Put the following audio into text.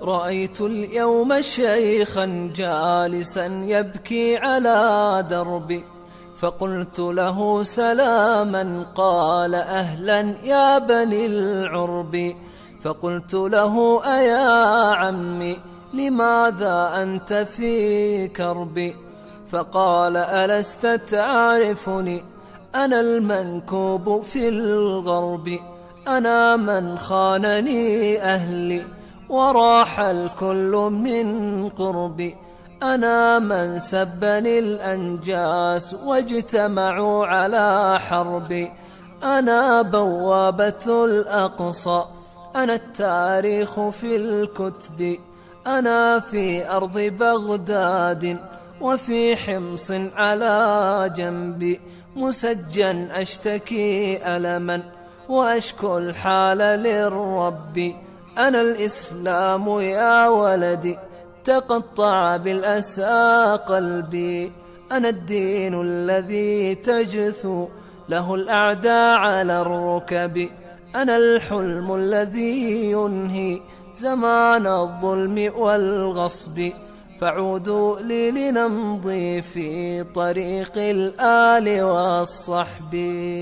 رأيت اليوم شيخا جالسا يبكي على دربي، فقلت له سلاما، قال أهلا يا بني العرب. فقلت له أيا عمي لماذا أنت في كربي؟ فقال ألست تعرفني؟ أنا المنكوب في الغرب، أنا من خانني أهلي وراح الكل من قربي، أنا من سبني الأنجاس واجتمعوا على حربي، أنا بوابة الأقصى، أنا التاريخ في الكتب، أنا في أرض بغداد وفي حمص على جنبي، مسجن أشتكي ألما وأشكو الحال للرب. أنا الإسلام يا ولدي تقطع بالأسى قلبي، أنا الدين الذي تجثو له الأعداء على الركب، أنا الحلم الذي ينهي زمان الظلم والغصب. فعودوا لي لنمضي في طريق الآل والصحب.